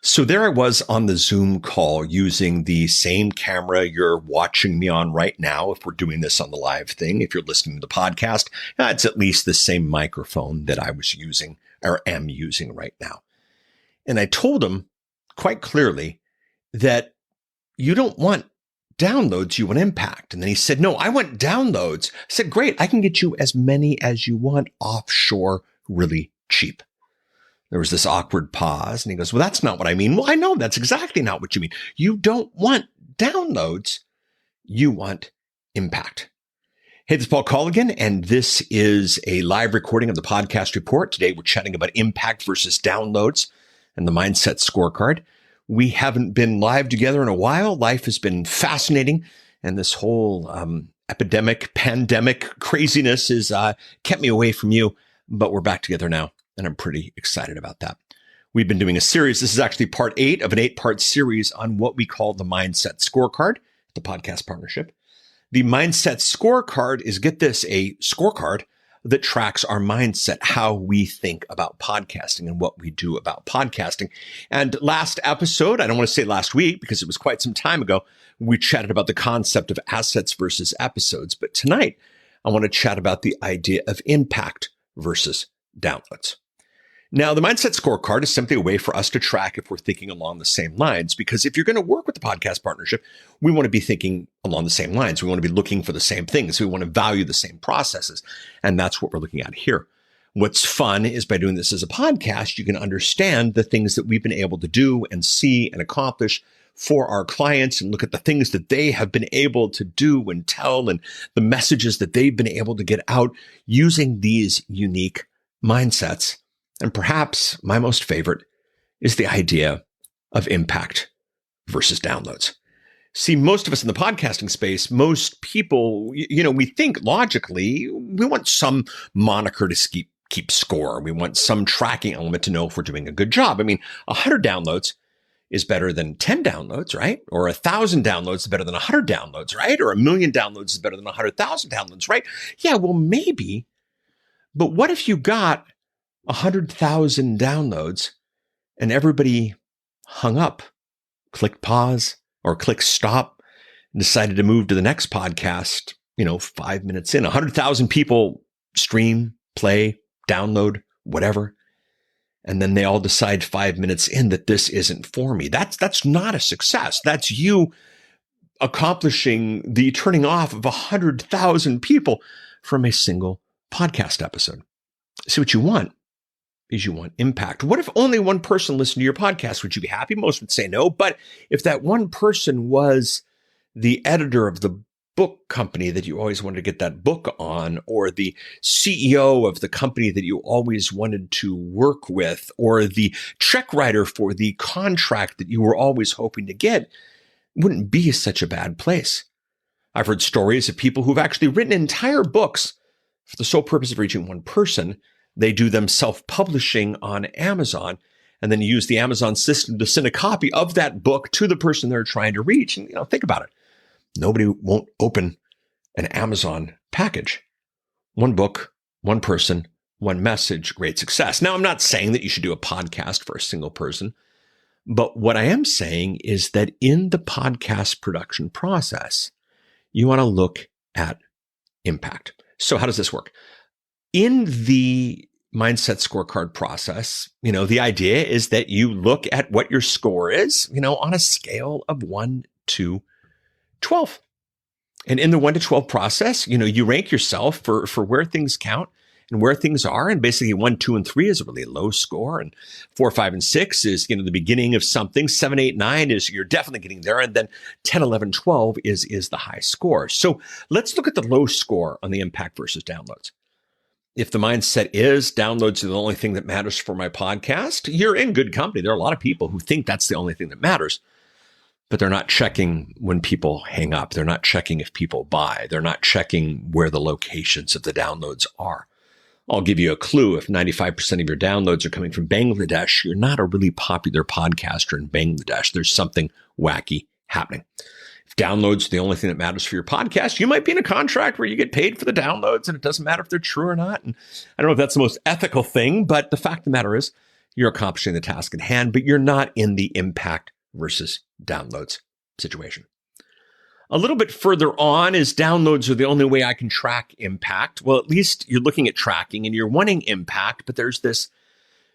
So there I was on the Zoom call using the same camera you're watching me on right now. If we're doing this on the live thing, if you're listening to the podcast, it's at least the same microphone that I was using or am using right now. And I told him quite clearly that you don't want downloads, you want impact. And then he said, no, I want downloads. I said, great, I can get you as many as you want offshore really cheap. There was this awkward pause and he goes, well, that's not what I mean. Well, I know that's exactly not what you mean. You don't want downloads. You want impact. Hey, this is Paul Colligan, and this is a live recording of the podcast report. Today, we're chatting about impact versus downloads and the mindset scorecard. We haven't been live together in a while. Life has been fascinating. And this whole pandemic craziness has kept me away from you, but we're back together now. And I'm pretty excited about that. We've been doing a series. This is actually part 8 of an 8-part series on what we call the Mindset Scorecard, the podcast partnership. The Mindset Scorecard is, get this, a scorecard that tracks our mindset, how we think about podcasting and what we do about podcasting. And last episode, I don't want to say last week because it was quite some time ago, we chatted about the concept of assets versus episodes. But tonight, I want to chat about the idea of impact versus downloads. Now, the Mindset Scorecard is simply a way for us to track if we're thinking along the same lines, because if you're going to work with the podcast partnership, we want to be thinking along the same lines. We want to be looking for the same things. We want to value the same processes. And that's what we're looking at here. What's fun is by doing this as a podcast, you can understand the things that we've been able to do and see and accomplish for our clients and look at the things that they have been able to do and tell and the messages that they've been able to get out using these unique mindsets. And perhaps my most favorite is the idea of impact versus downloads. See, most of us in the podcasting space, most people, we think logically, we want some moniker to keep score. We want some tracking element to know if we're doing a good job. I mean, 100 downloads is better than 10 downloads, right? Or 1,000 downloads is better than 100 downloads, right? Or 1,000,000 downloads is better than 100,000 downloads, right? Yeah, well, maybe. But what if you got 100,000 downloads and everybody hung up, clicked pause or clicked stop, and decided to move to the next podcast, 5 minutes in? 100,000 people stream, play, download, whatever. And then they all decide 5 minutes in that this isn't for me. That's not a success. That's you accomplishing the turning off of 100,000 people from a single podcast episode. See, what you want is you want impact. What if only one person listened to your podcast? Would you be happy? Most would say no. But if that one person was the editor of the book company that you always wanted to get that book on, or the CEO of the company that you always wanted to work with, or the check writer for the contract that you were always hoping to get, it wouldn't be such a bad place. I've heard stories of people who've actually written entire books for the sole purpose of reaching one person. They do them self-publishing on Amazon and then use the Amazon system to send a copy of that book to the person they're trying to reach. And, think about it. Nobody won't open an Amazon package. One book, one person, one message, great success. Now, I'm not saying that you should do a podcast for a single person, but what I am saying is that in the podcast production process, you want to look at impact. So how does this work? In the Mindset Scorecard process, the idea is that you look at what your score is, on a scale of 1 to 12. And in the 1 to 12 process, you rank yourself for where things count and where things are. And basically 1, 2, and 3 is a really low score. And 4, 5, and 6 is, the beginning of something. 7, 8, 9 is you're definitely getting there. And then 10, 11, 12 is the high score. So let's look at the low score on the impact versus downloads. If the mindset is downloads are the only thing that matters for my podcast, you're in good company. There are a lot of people who think that's the only thing that matters, but they're not checking when people hang up. They're not checking if people buy. They're not checking where the locations of the downloads are. I'll give you a clue. If 95% of your downloads are coming from Bangladesh, you're not a really popular podcaster in Bangladesh. There's something wacky happening. If downloads are the only thing that matters for your podcast, you might be in a contract where you get paid for the downloads and it doesn't matter if they're true or not. And I don't know if that's the most ethical thing, but the fact of the matter is you're accomplishing the task at hand, but you're not in the impact versus downloads situation. A little bit further on is downloads are the only way I can track impact. Well, at least you're looking at tracking and you're wanting impact, but there's this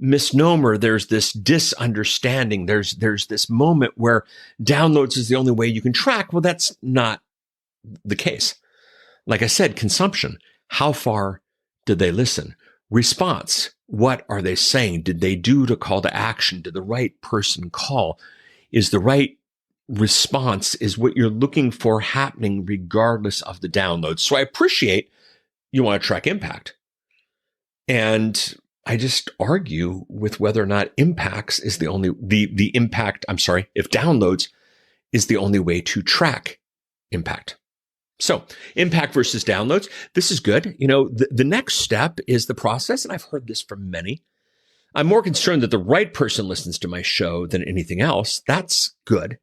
misnomer, there's this disunderstanding, there's this moment where downloads is the only way you can track. Well, that's not the case. Like I said, consumption, how far did they listen? Response, what are they saying? Did they do the call to action? Did the right person call? Is the right response is what you're looking for happening regardless of the download. So I appreciate you want to track impact. And I just argue with whether or not impacts is the only, the impact, if downloads is the only way to track impact. So impact versus downloads, this is good. The next step is the process. And I've heard this from many. I'm more concerned that the right person listens to my show than anything else. That's good.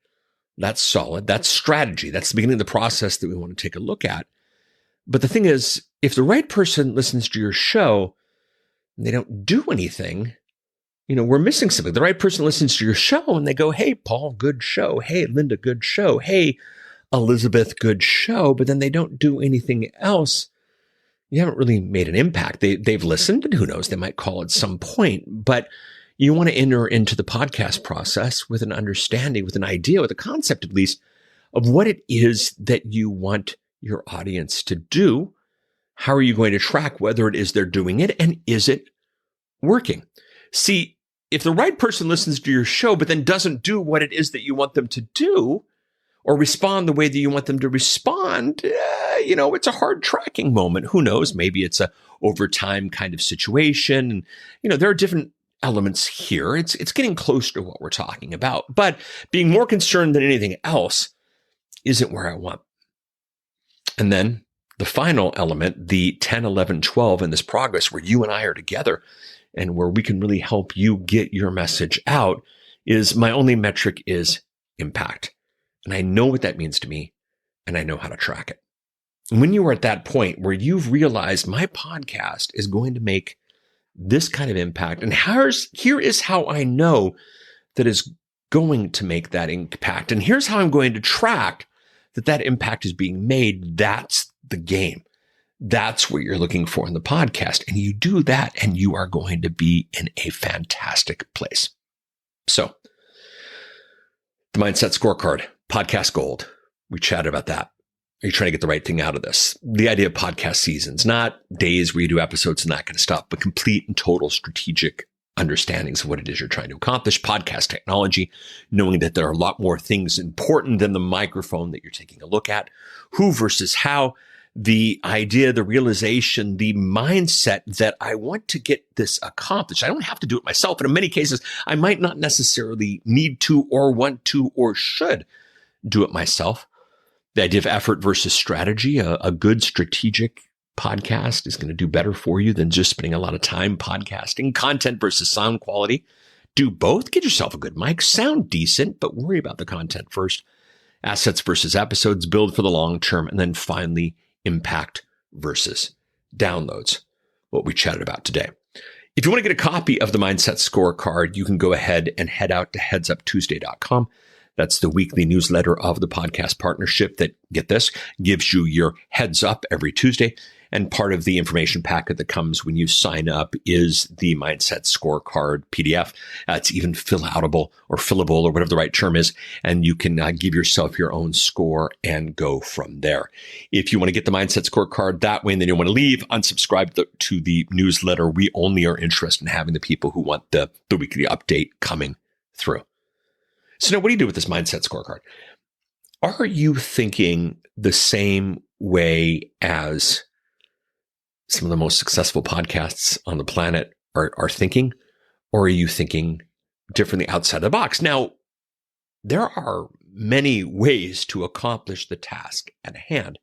That's solid. That's strategy. That's the beginning of the process that we want to take a look at. But the thing is, if the right person listens to your show and they don't do anything, we're missing something. The right person listens to your show and they go, hey, Paul, good show. Hey, Linda, good show. Hey, Elizabeth, good show. But then they don't do anything else. You haven't really made an impact. They've listened, and who knows, they might call at some point, but you want to enter into the podcast process with an understanding, with an idea, with a concept at least, of what it is that you want your audience to do. How are you going to track whether it is they're doing it, and is it working? See, if the right person listens to your show, but then doesn't do what it is that you want them to do, or respond the way that you want them to respond, it's a hard tracking moment. Who knows? Maybe it's a overtime kind of situation. And, there are different elements here. It's getting close to what we're talking about, but being more concerned than anything else isn't where I want. And then the final element, the 10, 11, 12 in this progress where you and I are together and where we can really help you get your message out, is my only metric is impact. And I know what that means to me, and I know how to track it. And when you are at that point where you've realized my podcast is going to make this kind of impact, and here is how I know that is going to make that impact, and here's how I'm going to track that impact is being made, that's the game. That's what you're looking for in the podcast. And you do that, and you are going to be in a fantastic place. So, the Mindset Scorecard. Podcast gold. We chatted about that. Are you trying to get the right thing out of this? The idea of podcast seasons, not days where you do episodes and that kind of stuff, but complete and total strategic understandings of what it is you're trying to accomplish. Podcast technology, knowing that there are a lot more things important than the microphone that you're taking a look at. Who versus how. The idea, the realization, the mindset that I want to get this accomplished. I don't have to do it myself. And in many cases, I might not necessarily need to or want to or should do it myself. The idea of effort versus strategy. A good strategic podcast is going to do better for you than just spending a lot of time podcasting. Content versus sound quality. Do both. Get yourself a good mic. Sound decent, but worry about the content first. Assets versus episodes. Build for the long term. And then finally, impact versus downloads, what we chatted about today. If you want to get a copy of the Mindset Scorecard, you can go ahead and head out to headsuptuesday.com. That's the weekly newsletter of the podcast partnership that, get this, gives you your heads up every Tuesday. And part of the information packet that comes when you sign up is the Mindset Scorecard PDF. It's even fillable or whatever the right term is. And you can give yourself your own score and go from there. If you want to get the Mindset Scorecard that way and then you want to leave, unsubscribe to the newsletter. We only are interested in having the people who want the weekly update coming through. So now what do you do with this Mindset Scorecard? Are you thinking the same way as some of the most successful podcasts on the planet are thinking, or are you thinking differently outside the box? Now, there are many ways to accomplish the task at hand.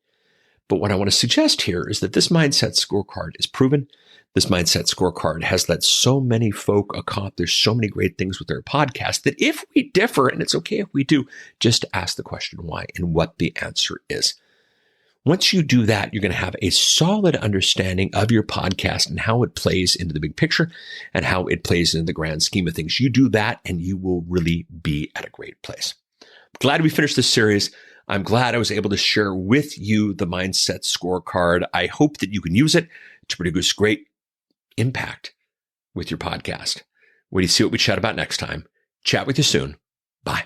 But what I want to suggest here is that this Mindset Scorecard is proven. This Mindset Scorecard has let so many folk accomplish so many great things with their podcast that if we differ, and it's okay if we do, just ask the question why and what the answer is. Once you do that, you're going to have a solid understanding of your podcast and how it plays into the big picture and how it plays into the grand scheme of things. You do that and you will really be at a great place. Glad we finished this series. I'm glad I was able to share with you the Mindset Scorecard. I hope that you can use it to produce great impact with your podcast. Wait to see what we chat about next time. Chat with you soon. Bye.